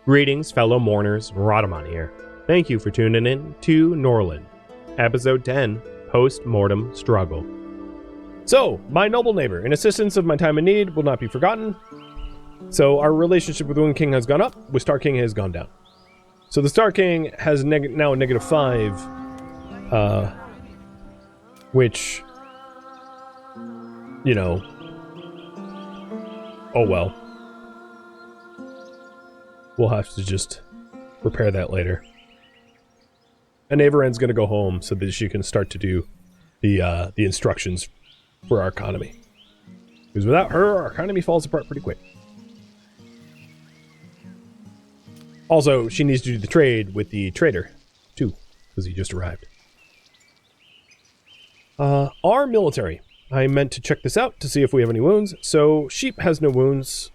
Greetings, fellow mourners, Rhadamant here. Thank you for tuning in to Norland, Episode 10, Post-Mortem Struggle. So, my noble neighbor, in assistance of my time of need, will not be forgotten. So, our relationship with Wind King has gone up, with Star King has gone down. So, the Star King has now a -5, which, you know, oh well. We'll have to just repair that later. And Avaren's gonna go home so that she can start to do the instructions for our economy. Because without her, our economy falls apart pretty quick. Also, she needs to do the trade with the trader, too, because he just arrived. Our military. I meant to check this out to see if we have any wounds. So, Sheep has no wounds.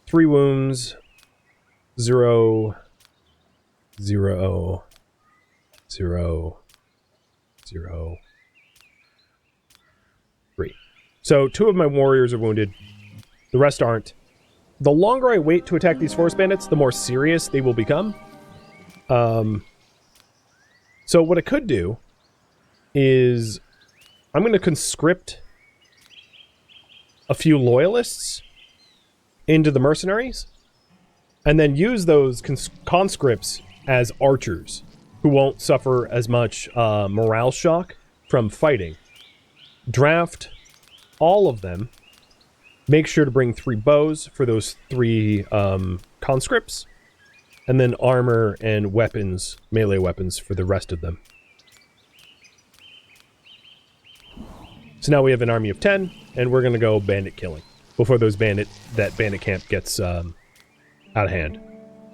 3 wounds. 0, 0, 0, 0, 3. So 2 of my warriors are wounded. The rest aren't. The longer I wait to attack these forest bandits, the more serious they will become. So what I could do is I'm going to conscript a few loyalists into the mercenaries. And then use those conscripts as archers, who won't suffer as much morale shock from fighting. Draft all of them. Make sure to bring 3 bows for those 3 conscripts. And then armor and weapons, melee weapons, for the rest of them. So now we have an army of 10, and we're going to go bandit killing. Before that bandit camp gets out of hand,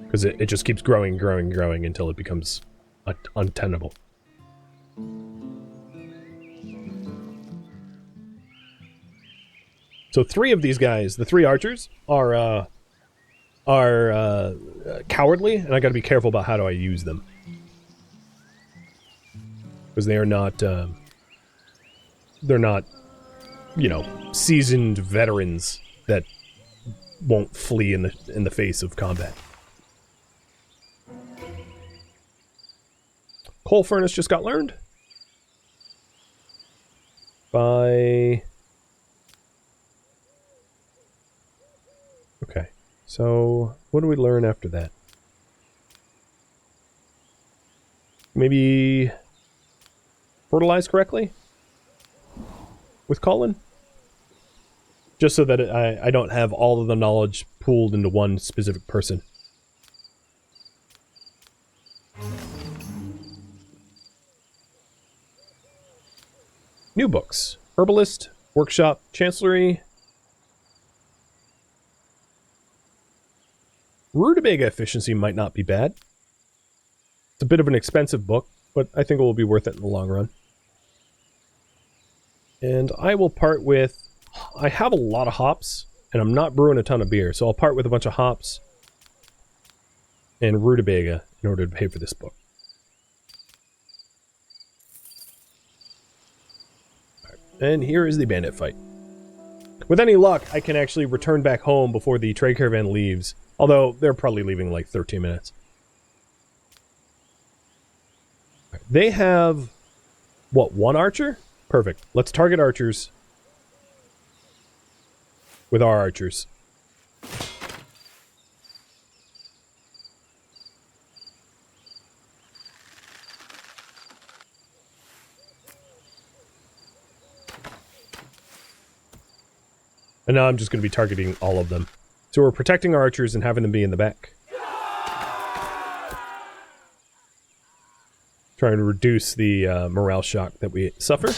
because it just keeps growing until it becomes untenable. So 3 of these guys, the 3 archers, are cowardly, and I got to be careful about how do I use them, because they are not they're not, you know, seasoned veterans that won't flee in the face of combat. Coal furnace just got learned by... Okay, so what do we learn after that? Maybe fertilize correctly with Colin? Just so that I don't have all of the knowledge pooled into one specific person. New books. Herbalist, Workshop, Chancellery. Rutabaga efficiency might not be bad. It's a bit of an expensive book, but I think it will be worth it in the long run. And I will part with... I have a lot of hops, and I'm not brewing a ton of beer, so I'll part with a bunch of hops and rutabaga in order to pay for this book. Right. And here is the bandit fight. With any luck, I can actually return back home before the trade caravan leaves, although they're probably leaving in like 13 minutes. Right. They have, what, 1 archer? Perfect. Let's target archers with our archers. And now I'm just going to be targeting all of them. So we're protecting our archers and having them be in the back. Trying to reduce the morale shock that we suffer.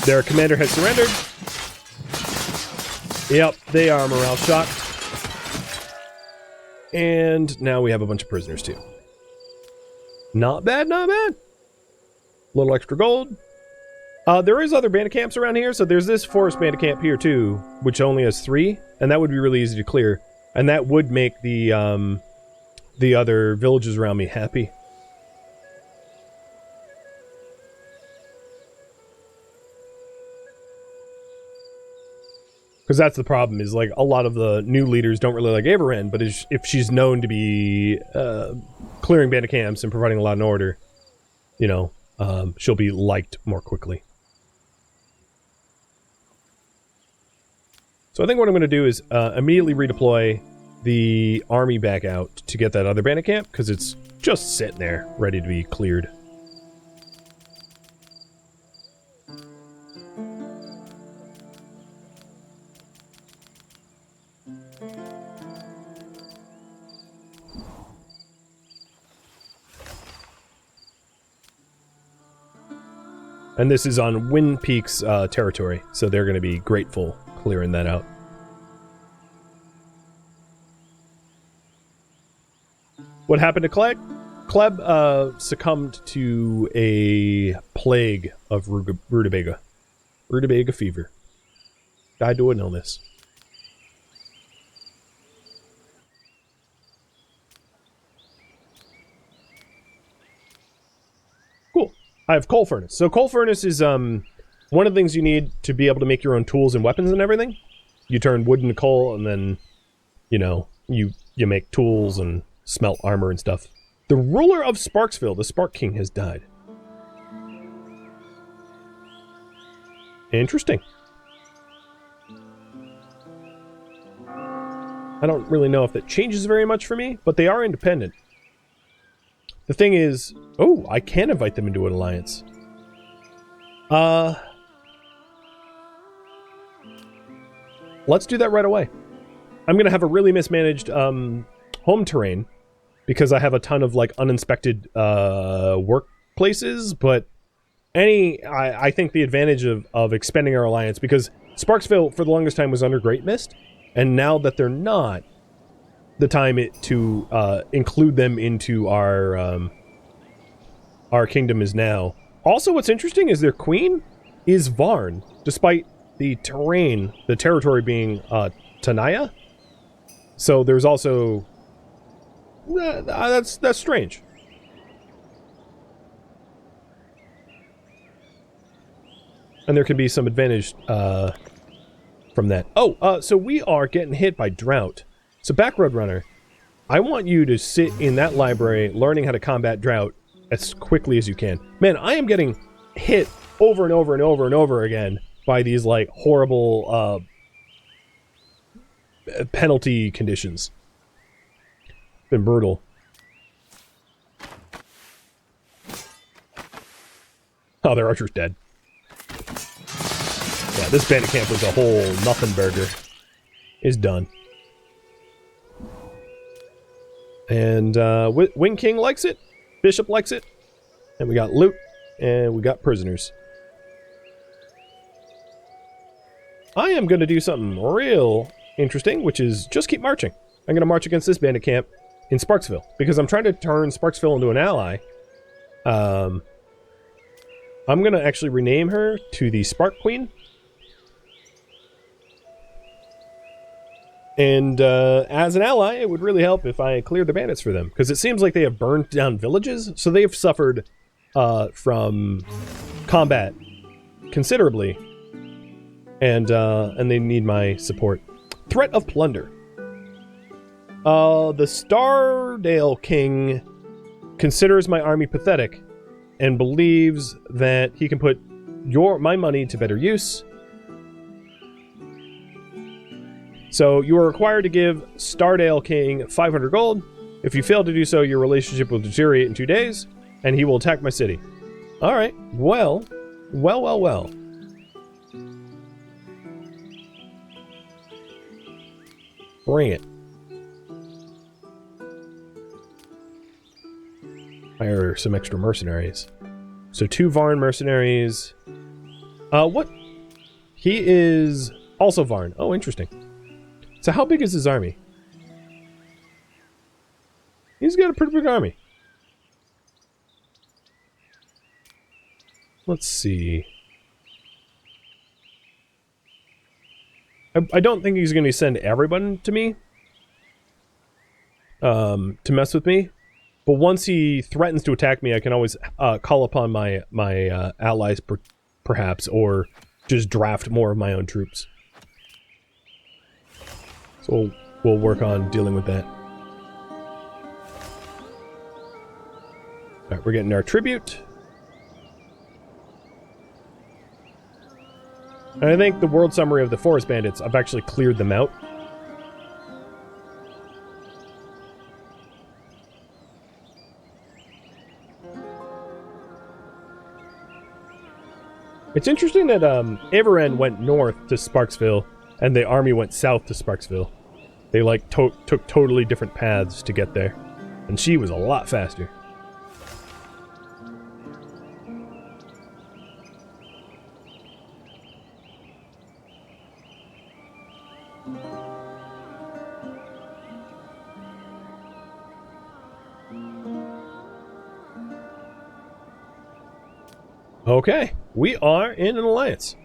Their commander has surrendered. Yep, they are morale shocked. And now we have a bunch of prisoners too. Not bad, not bad. A little extra gold. There is other bandit camps around here, so there's this forest bandit camp here too, which only has 3, and that would be really easy to clear. And that would make the other villages around me happy. Because that's the problem, is like a lot of the new leaders don't really like Averend, but if she's known to be clearing bandit camps and providing a lot of order, you know, she'll be liked more quickly. So I think what I'm going to do is immediately redeploy the army back out to get that other bandit camp, because it's just sitting there, ready to be cleared. And this is on Wind Peak's territory, so they're going to be grateful clearing that out. What happened to Kleb? Kleb succumbed to a plague of rutabaga. Rutabaga fever. Died to an illness. Cool. I have coal furnace. So coal furnace is one of the things you need to be able to make your own tools and weapons and everything. You turn wood into coal, and then, you know, you make tools and smelt armor and stuff. The ruler of Sparksville, the Spark King, has died. Interesting. I don't really know if that changes very much for me, but they are independent. The thing is... Oh, I can invite them into an alliance. Let's do that right away. I'm going to have a really mismanaged home terrain, because I have a ton of, like, uninspected workplaces, but I think the advantage of expanding our alliance, because Sparksville for the longest time was under Great Mist, and now that they're not, the time to include them into our kingdom is now. Also, what's interesting is their queen is Varn, despite the territory being Tanaya. So there's also... that's strange. And there can be some advantage from that. Oh, so we are getting hit by drought. So Backroad Runner, I want you to sit in that library learning how to combat drought as quickly as you can. Man, I am getting hit over and over and over and over again by these, like, horrible penalty conditions. Been brutal. Oh, their archer's dead. Yeah, this bandit camp was a whole nothing burger. Is done. And Wing King likes it. Bishop likes it. And we got loot. And we got prisoners. I am going to do something real interesting, which is just keep marching. I'm going to march against this bandit camp in Sparksville, because I'm trying to turn Sparksville into an ally. I'm going to actually rename her to the Spark Queen. And as an ally, it would really help if I cleared the bandits for them, because it seems like they have burned down villages, so they have suffered from combat considerably, and they need my support. Threat of plunder. The Stardale King considers my army pathetic and believes that he can put my money to better use. So you are required to give Stardale King 500 gold. If you fail to do so, your relationship will deteriorate in 2 days, and he will attack my city. Alright, well. Bring it. Hire some extra mercenaries. So 2 Varn mercenaries. What? He is also Varn. Oh, interesting. So how big is his army? He's got a pretty big army. Let's see. I don't think he's going to send everyone to me. To mess with me. But once he threatens to attack me, I can always call upon my allies, perhaps, or just draft more of my own troops. So we'll work on dealing with that. Alright, we're getting our tribute. And I think the world summary of the Forest Bandits, I've actually cleared them out. It's interesting that Avaren went north to Sparksville, and the army went south to Sparksville. They, like, took totally different paths to get there. And she was a lot faster. Okay, we are in an alliance.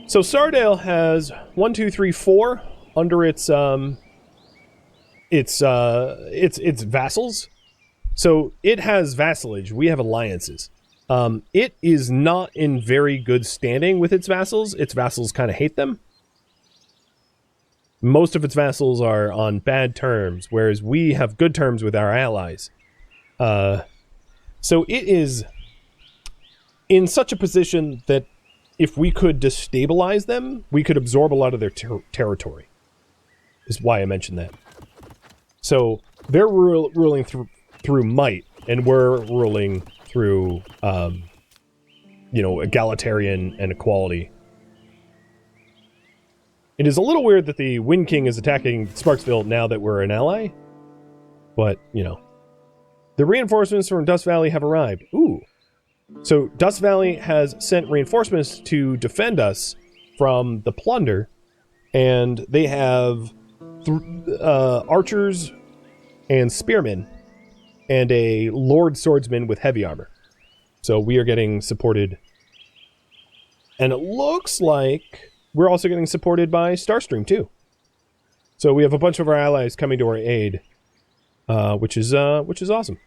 So Stardale has 1, 2, 3, 4 under its vassals. So it has vassalage. We have alliances. It is not in very good standing with its vassals. Its vassals kind of hate them. Most of its vassals are on bad terms, whereas we have good terms with our allies. So it is in such a position that if we could destabilize them, we could absorb a lot of their territory. Is why I mentioned that. So they're ruling through might, and we're ruling through, egalitarian and equality. It is a little weird that the Wind King is attacking Sparksville now that we're an ally, but, you know. The reinforcements from Dust Valley have arrived. Ooh. So Dust Valley has sent reinforcements to defend us from the plunder, and they have archers and spearmen and a Lord Swordsman with heavy armor. So we are getting supported. And it looks like we're also getting supported by Starstream too. So we have a bunch of our allies coming to our aid, which is awesome.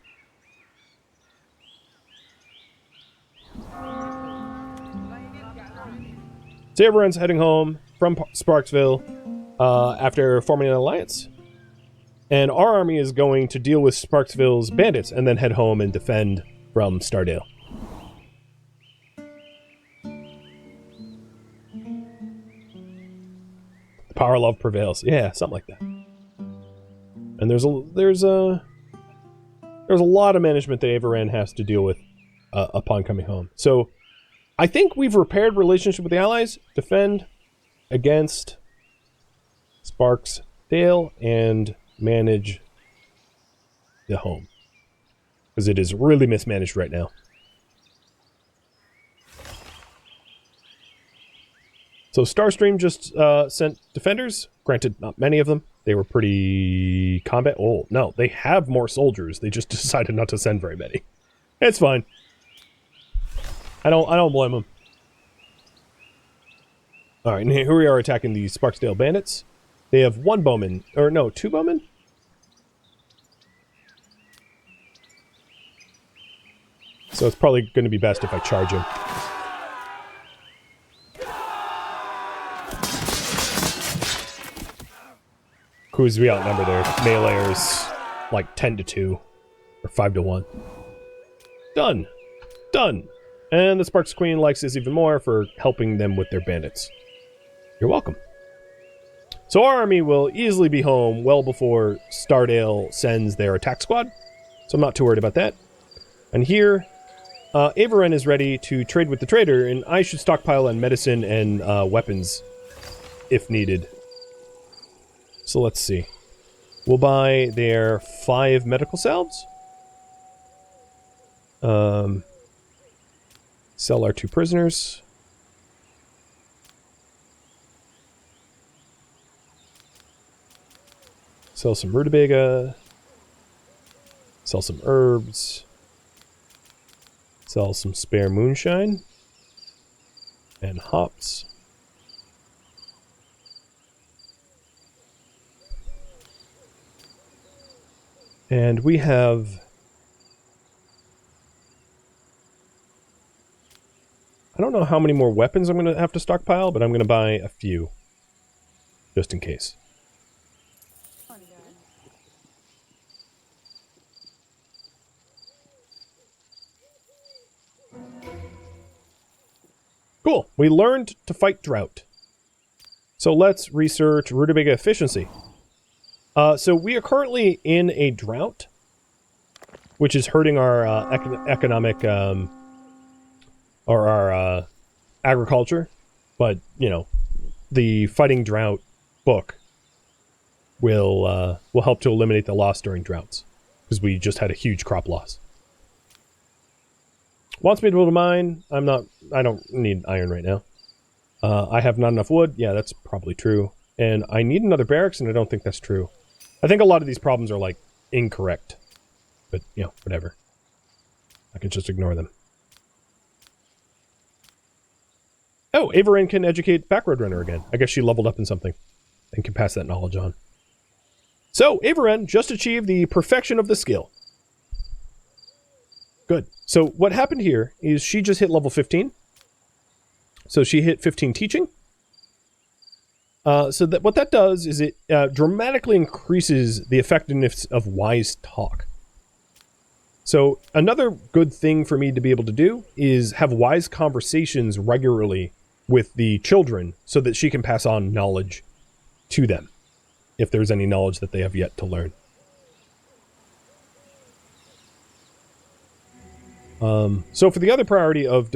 Saveron's heading home from Sparksville after forming an alliance. And our army is going to deal with Sparksville's bandits and then head home and defend from Stardale. The power of love prevails. Yeah, something like that. And there's a lot of management that Avaren has to deal with upon coming home. So I think we've repaired relationship with the allies, defend against Sparksdale, and manage the home. Because it is really mismanaged right now. So Starstream just sent defenders. Granted, not many of them. They were pretty combat. Oh, no, they have more soldiers. They just decided not to send very many. It's fine. I don't blame them. Alright, and here we are attacking the Sparksdale bandits. They have 1 bowman. Or no, 2 bowmen? So it's probably going to be best if I charge him. Because we outnumber their meleeers like 10-2 or 5-1. Done. Done. And the Sparks Queen likes this even more for helping them with their bandits. You're welcome. So our army will easily be home well before Stardale sends their attack squad. So I'm not too worried about that. And here, Avaren is ready to trade with the trader, and I should stockpile on medicine and weapons if needed. So let's see. We'll buy their 5 medical salves. Sell our 2 prisoners. Sell some rutabaga. Sell some herbs. Sell some spare moonshine. And hops. And we have I don't know how many more weapons I'm going to have to stockpile, but I'm going to buy a few. Just in case. Cool. We learned to fight drought. So let's research rutabaga efficiency. So we are currently in a drought, which is hurting our economic, or our agriculture. But, you know, the Fighting Drought book will help to eliminate the loss during droughts, because we just had a huge crop loss. Wants me to build a mine. I don't need iron right now. I have not enough wood. Yeah, that's probably true. And I need another barracks, and I don't think that's true. I think a lot of these problems are, like, incorrect. But, you know, whatever. I can just ignore them. Oh, Avarin can educate Backroadrunner again. I guess she leveled up in something and can pass that knowledge on. So, Avarin just achieved the perfection of the skill. Good. So, what happened here is she just hit level 15. So, she hit 15 teaching. So, what that does is it dramatically increases the effectiveness of wise talk. So, another good thing for me to be able to do is have wise conversations regularly with the children so that she can pass on knowledge to them if there's any knowledge that they have yet to learn. So for the other priority of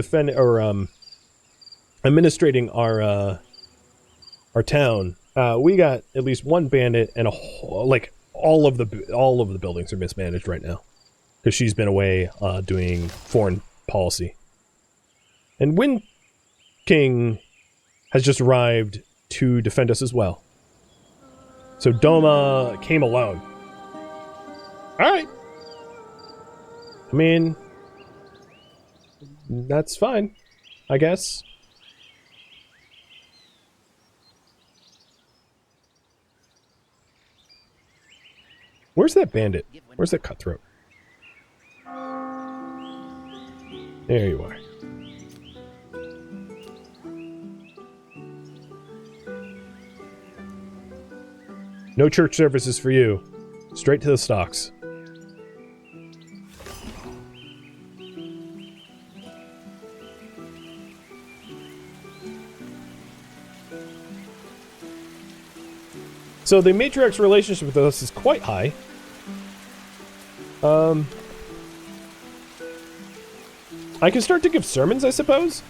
administrating our town, we got at least one bandit and all of the buildings are mismanaged right now because she's been away doing foreign policy. And Wind King has just arrived to defend us as well. So Doma came alone. Alright. I mean, that's fine, I guess. Where's that bandit? Where's that cutthroat? There you are. No church services for you. Straight to the stocks. So the matriarch's relationship with us is quite high. I can start to give sermons, I suppose.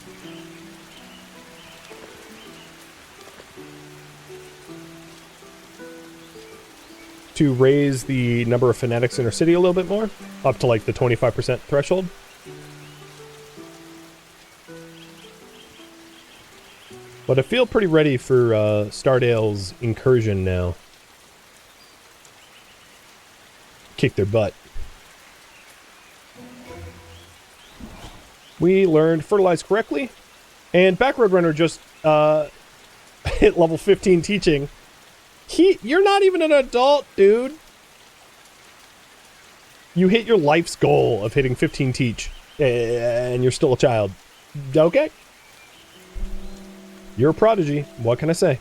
To raise the number of fanatics in our city a little bit more, up to like the 25% threshold. But I feel pretty ready for Stardale's incursion now. Kick their butt. We learned fertilize correctly, and Backroadrunner just hit level 15 teaching. You're not even an adult, dude. You hit your life's goal of hitting 15 teach, and you're still a child. Okay. You're a prodigy. What can I say?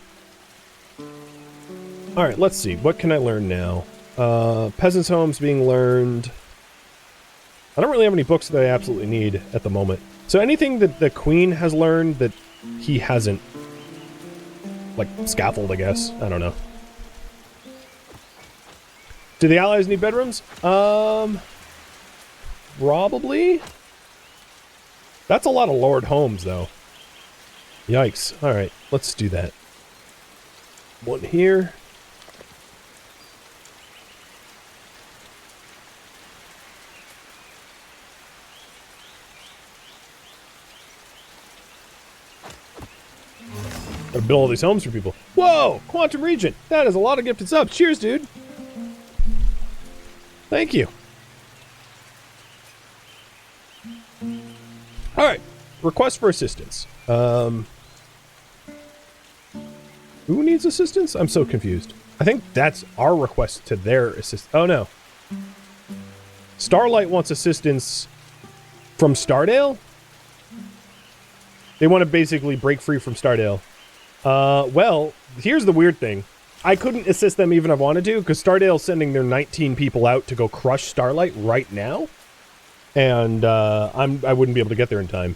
Alright, let's see. What can I learn now? Peasants' homes being learned. I don't really have any books that I absolutely need at the moment. So anything that the Queen has learned that he hasn't. Like, scaffold, I guess. I don't know. Do the allies need bedrooms? Probably. That's a lot of Lord homes, though. Yikes. Alright, let's do that. One here. Gotta build all these homes for people. Whoa! Quantum Regent! That is a lot of gifted subs. Cheers, dude! Thank you. Alright. Request for assistance. Who needs assistance? I'm so confused. I think that's our request to their assist. Oh, no. Starlight wants assistance from Stardale? They want to basically break free from Stardale. Well, here's the weird thing. I couldn't assist them even if I wanted to, because Stardale's sending their 19 people out to go crush Starlight right now. And I wouldn't be able to get there in time.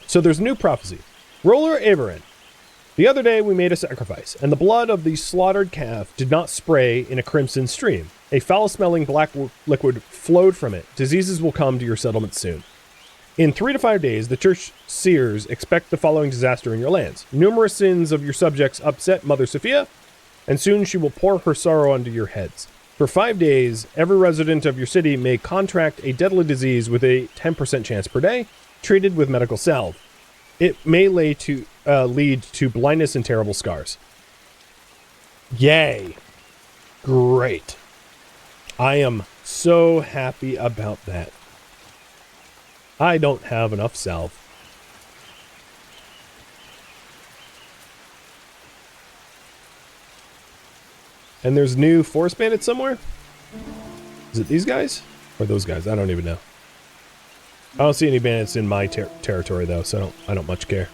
So there's a new prophecy. Roller Averin. The other day we made a sacrifice, and the blood of the slaughtered calf did not spray in a crimson stream. A foul-smelling black liquid flowed from it. Diseases will come to your settlement soon. In 3 to 5 days, the church seers expect the following disaster in your lands. Numerous sins of your subjects upset Mother Sophia, and soon she will pour her sorrow onto your heads. For 5 days, every resident of your city may contract a deadly disease with a 10% chance per day, treated with medical salve. It may lead to blindness and terrible scars. Yay. Great. I am so happy about that. I don't have enough salve. And there's new forest bandits somewhere? Is it these guys? Or those guys? I don't even know. I don't see any bandits in my territory though, so I don't much care.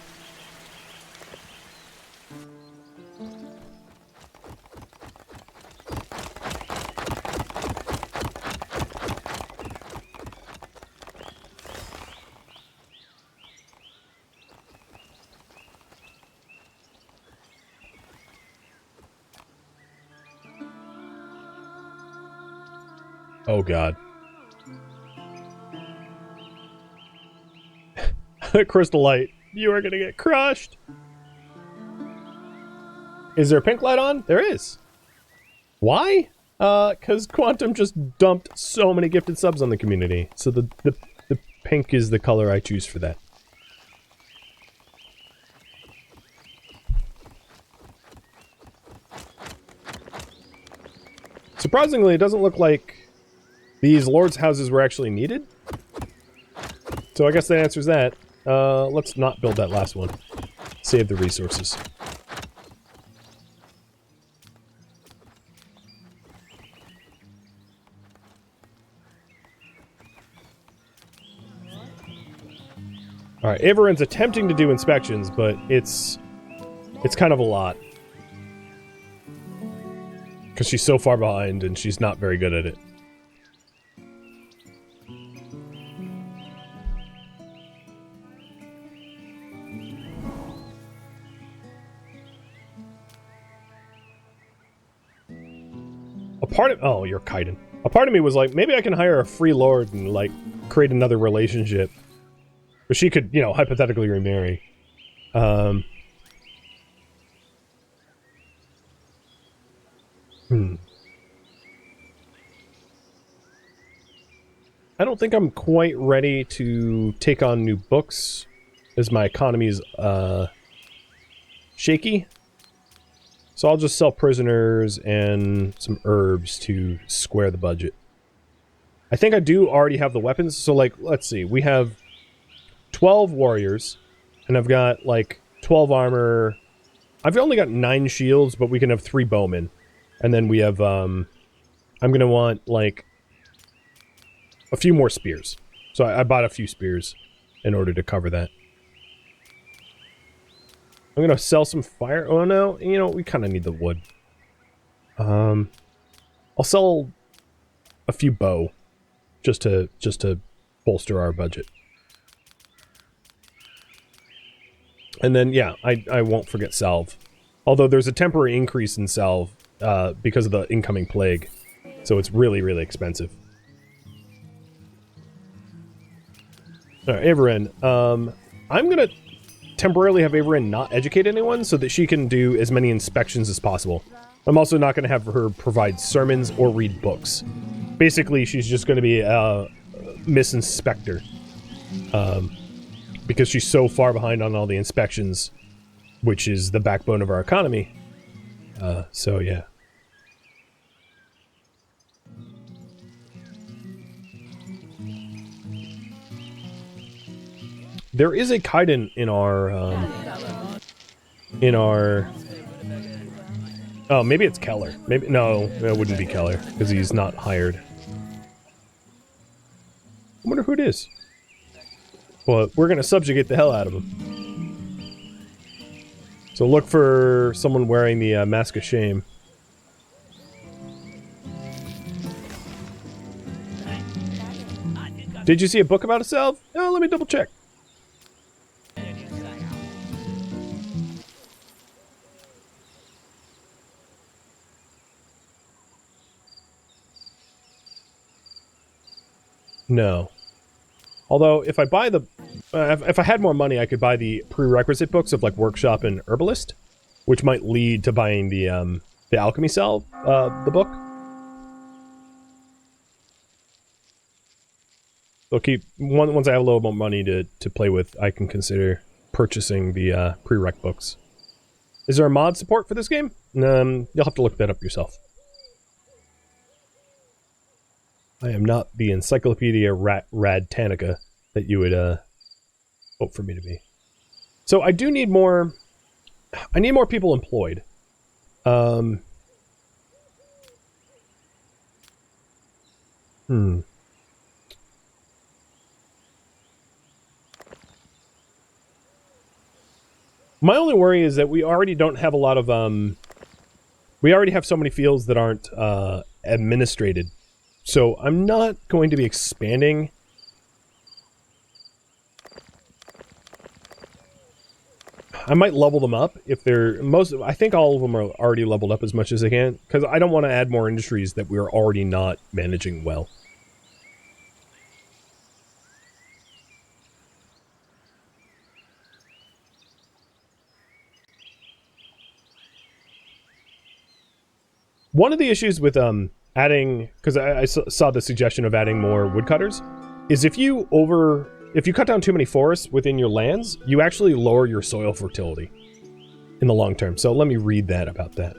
Oh god. Crystal light. You are gonna get crushed. Is there a pink light on? There is. Why? Because Quantum just dumped so many gifted subs on the community. So the pink is the color I choose for that. Surprisingly, it doesn't look like these lords' houses were actually needed. So I guess that answers that. Let's not build that last one. Save the resources. Alright, Averin's attempting to do inspections, but it's kind of a lot. Because she's so far behind and she's not very good at it. Oh, you're Kaiden. A part of me was like, maybe I can hire a free lord and, like, create another relationship. But she could, you know, hypothetically remarry. I don't think I'm quite ready to take on new books, as my economy is, shaky. So I'll just sell prisoners and some herbs to square the budget. I think I do already have the weapons, so, like, let's see. We have 12 warriors, and I've got, like, 12 armor. I've only got 9 shields, but we can have 3 bowmen. And then we have, I'm gonna want, like, a few more spears. So I bought a few spears in order to cover that. I'm gonna sell some fire. Oh no, you know, we kind of need the wood. I'll sell a few bow, just to bolster our budget. And then yeah, I won't forget salve. Although there's a temporary increase in salve because of the incoming plague, so it's really, really expensive. All right, Averin. I'm gonna temporarily have Averin not educate anyone so that she can do as many inspections as possible. I'm also not going to have her provide sermons or read books. Basically, she's just going to be a Miss Inspector. Because she's so far behind on all the inspections, which is the backbone of our economy. So yeah. There is a Kaiden in our, oh, maybe it's Keller. Maybe, no, it wouldn't be Keller, because he's not hired. I wonder who it is. Well, we're gonna subjugate the hell out of him. So look for someone wearing the mask of shame. Did you see a book about itself? Oh, let me double check. No. Although, if I buy the... if I had more money, I could buy the prerequisite books of, like, Workshop and Herbalist, which might lead to buying the Alchemy Cell, the book. So once I have a little more money to play with, I can consider purchasing the prereq books. Is there a mod support for this game? You'll have to look that up yourself. I am not the Encyclopedia Rhadamant that you would hope for me to be. So I do need more... I need more people employed. My only worry is that we already don't have a lot of, we already have so many fields that aren't, administrated. So I'm not going to be expanding. I might level them up if they're, I think all of them are already leveled up as much as they can, because I don't want to add more industries that we're already not managing well. One of the issues with adding, because I saw the suggestion of adding more woodcutters, is if you cut down too many forests within your lands, you actually lower your soil fertility in the long term. So let me read that about that.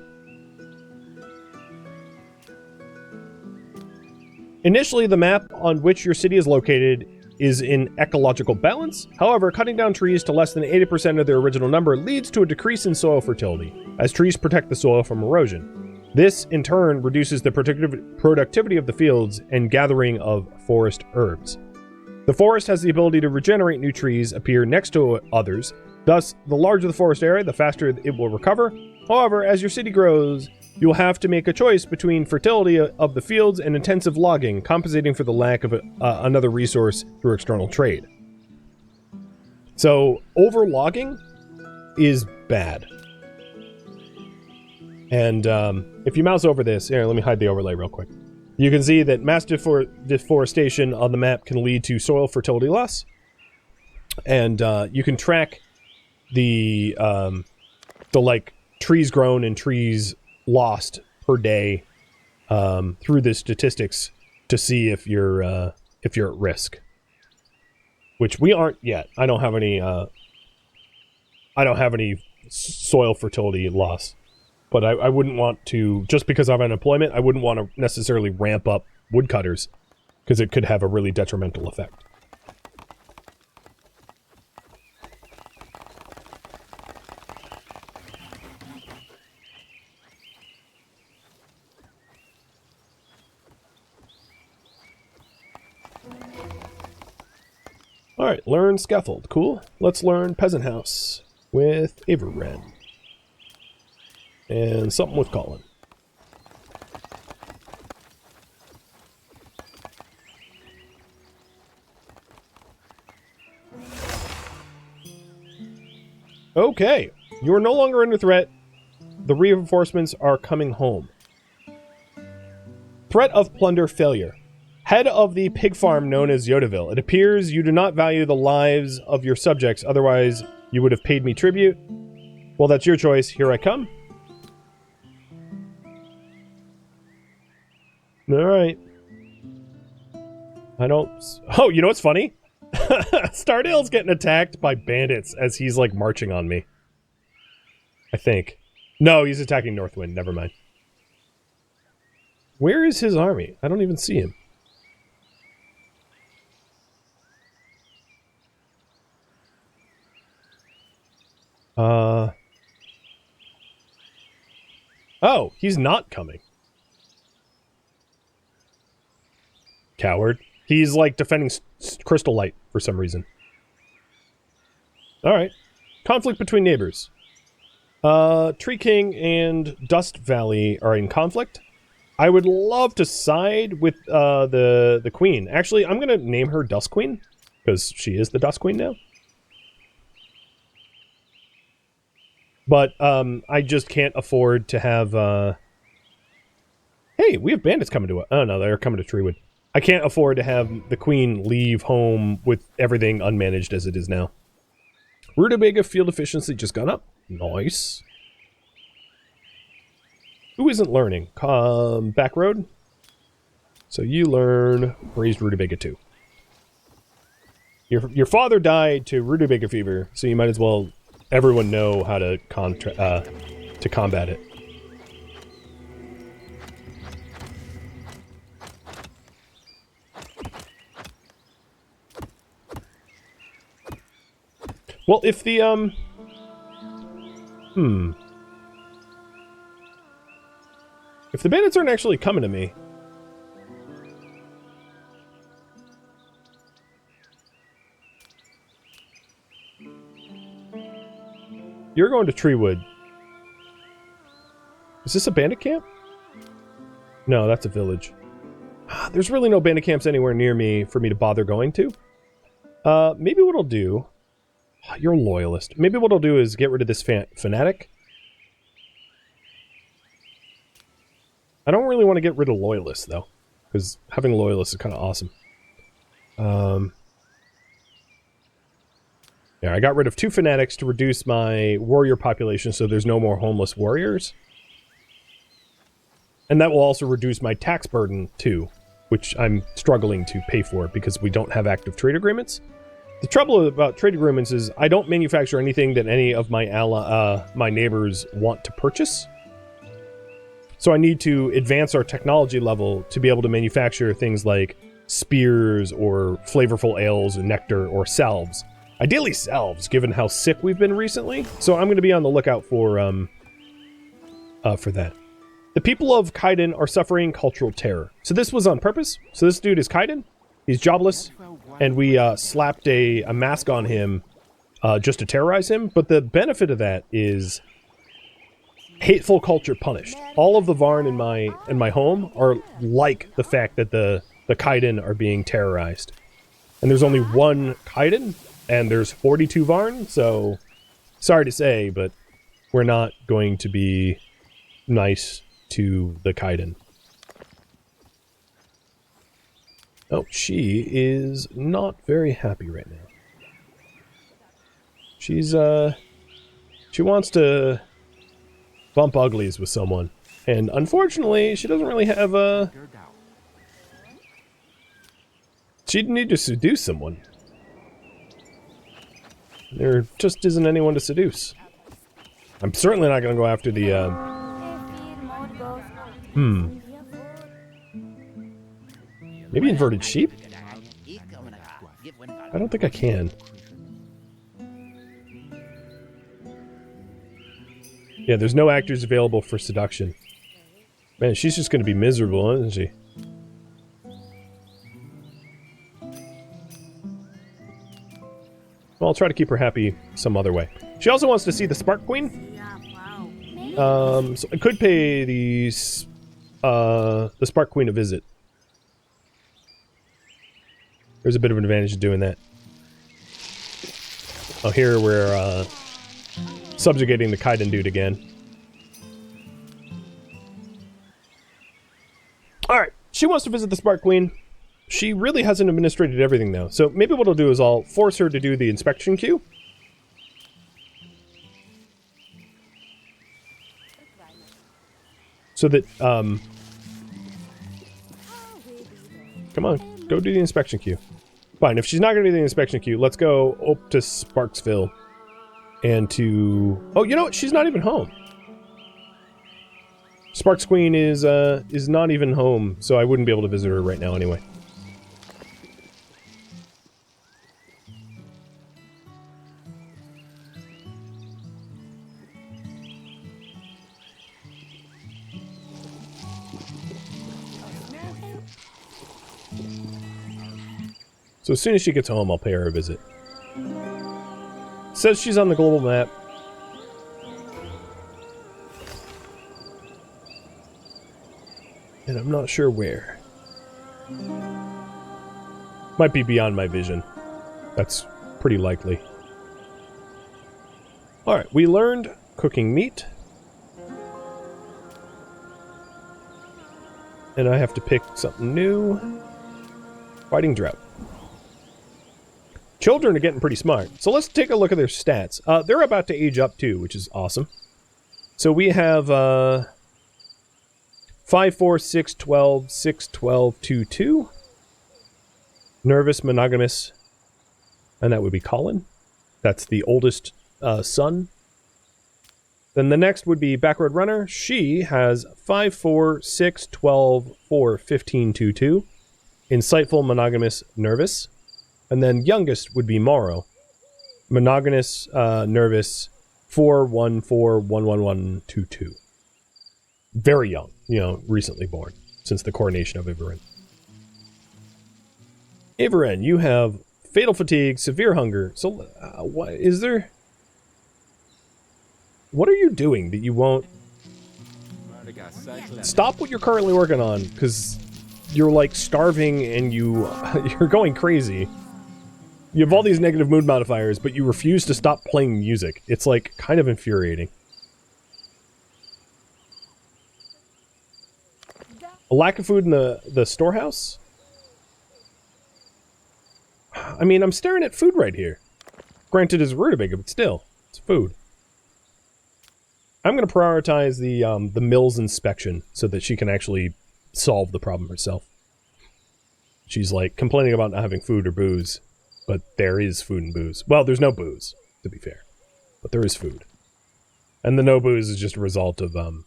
Initially, the map on which your city is located is in ecological balance. However, cutting down trees to less than 80% of their original number leads to a decrease in soil fertility, as trees protect the soil from erosion. This, in turn, reduces the productivity of the fields and gathering of forest herbs. The forest has the ability to regenerate new trees appear next to others. Thus, the larger the forest area, the faster it will recover. However, as your city grows, you will have to make a choice between fertility of the fields and intensive logging, compensating for the lack of another resource through external trade. So, over-logging is bad. And if you mouse over this, here, let me hide the overlay real quick. You can see that mass deforestation on the map can lead to soil fertility loss. And you can track the like trees grown and trees lost per day through the statistics to see if you're at risk. Which we aren't yet. I don't have any soil fertility loss. But I wouldn't want to, just because of unemployment, I wouldn't want to necessarily ramp up woodcutters, because it could have a really detrimental effect. Alright, learn scaffold. Cool. Let's learn peasant house with Averren. And something with Colin. Okay, you are no longer under threat. The reinforcements are coming home. Threat of plunder failure. Head of the pig farm known as Yodaville. It appears you do not value the lives of your subjects, otherwise you would have paid me tribute. Well, that's your choice. Here I come. Alright. I don't... Oh, you know what's funny? Stardale's getting attacked by bandits as he's, like, marching on me. I think. No, he's attacking Northwind. Never mind. Where is his army? I don't even see him. Oh, he's not coming. Coward. He's, like, defending Crystal Light for some reason. Alright. Conflict between neighbors. Tree King and Dust Valley are in conflict. I would love to side with the queen. Actually, I'm going to name her Dust Queen, because she is the Dust Queen now. But I just can't afford to have... Hey, we have bandits coming to... Oh, no, they're coming to Treewood. I can't afford to have the queen leave home with everything unmanaged as it is now. Rhadamant field efficiency just gone up. Nice. Who isn't learning? Back road. So you learn raised rutabaga too. Your father died to rutabaga fever, so you might as well everyone know how to combat it. Well, if the if the bandits aren't actually coming to me... You're going to Treewood. Is this a bandit camp? No, that's a village. There's really no bandit camps anywhere near me for me to bother going to. Maybe what I'll do... You're a loyalist. Maybe what I'll do is get rid of this fanatic. I don't really want to get rid of loyalists, though. Because having loyalists is kind of awesome. Yeah, I got rid of 2 fanatics to reduce my warrior population so there's no more homeless warriors. And that will also reduce my tax burden, too. Which I'm struggling to pay for because we don't have active trade agreements. The trouble about trade agreements is I don't manufacture anything that any of my my neighbors want to purchase. So I need to advance our technology level to be able to manufacture things like spears or flavorful ales and nectar or salves. Ideally salves, given how sick we've been recently. So I'm going to be on the lookout for that. The people of Kaiden are suffering cultural terror. So this was on purpose. So this dude is Kaiden. He's jobless. And we slapped a mask on him just to terrorize him. But the benefit of that is hateful culture punished. All of the Varn in my home are like the fact that the Kaiden are being terrorized. And there's only one Kaiden, and there's 42 Varn, so sorry to say, but we're not going to be nice to the Kaiden. Oh, she is not very happy right now. She's, she wants to bump uglies with someone. And unfortunately, she doesn't really have a... She'd need to seduce someone. There just isn't anyone to seduce. I'm certainly not going to go after the, Maybe inverted sheep? I don't think I can. Yeah, there's no actors available for seduction. Man, she's just going to be miserable, isn't she? Well, I'll try to keep her happy some other way. She also wants to see the Spark Queen. So I could pay the Spark Queen a visit. There's a bit of an advantage to doing that. Oh, here we're subjugating the Kaiden dude again. Alright, she wants to visit the Spark Queen. She really hasn't administrated everything, though. So maybe what I'll do is I'll force her to do the inspection queue. So that, come on, go do the inspection queue. Fine, if she's not going to do the inspection queue, let's go up to Sparksville. And to... Oh, you know what? She's not even home. Sparks Queen is not even home, so I wouldn't be able to visit her right now anyway. So as soon as she gets home, I'll pay her a visit. Says she's on the global map. and I'm not sure where. Might be beyond my vision. That's pretty likely. Alright, we learned cooking meat. And I have to pick something new. Fighting drought. Children are getting pretty smart. So let's take a look at their stats. They're about to age up too, which is awesome. So we have 5, 4, 6, 12, 6, 12, 2, 2. Nervous, monogamous. And that would be Colin. That's the oldest son. Then the next would be Backward Runner. She has 5, 4, 6, 12, 4, 15, 2, 2. Insightful, monogamous, nervous. And then youngest would be Morrow. Monogamous, nervous, 4, 1, 4, 1, 1, 1, 2, 2. Very young, you know, recently born, since the coronation of Ivaren. Ivaren, you have fatal fatigue, severe hunger. So, what is there? What are you doing that you won't? Stop what you're currently working on, because you're like starving and you're going crazy. You have all these negative mood modifiers, but you refuse to stop playing music. It's like kind of infuriating. A lack of food in the storehouse? I mean, I'm staring at food right here. Granted, it's rutabaga, but still, it's food. I'm going to prioritize the mill's inspection so that she can actually solve the problem herself. She's like complaining about not having food or booze, but there is food and booze. Well, there's no booze, to be fair, but there is food. And the no booze is just a result of all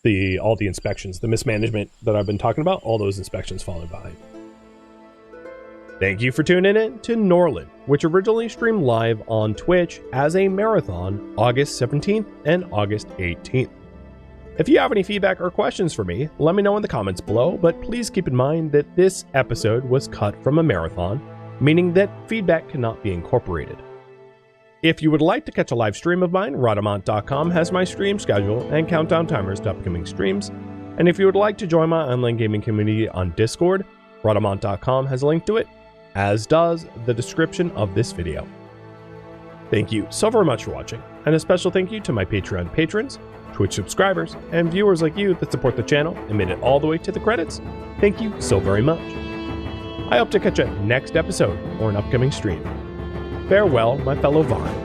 the inspections, the mismanagement that I've been talking about, all those inspections falling behind. Thank you for tuning in to Norland, which originally streamed live on Twitch as a marathon August 17th and August 18th. If you have any feedback or questions for me, let me know in the comments below, but please keep in mind that this episode was cut from a marathon, meaning that feedback cannot be incorporated. If you would like to catch a live stream of mine, Rhadamant.com has my stream schedule and countdown timers to upcoming streams, and if you would like to join my online gaming community on Discord, Rhadamant.com has a link to it, as does the description of this video. Thank you so very much for watching, and a special thank you to my Patreon patrons, Twitch subscribers, and viewers like you that support the channel and made it all the way to the credits. Thank you so very much. I hope to catch you next episode or an upcoming stream. Farewell, my fellow Varn.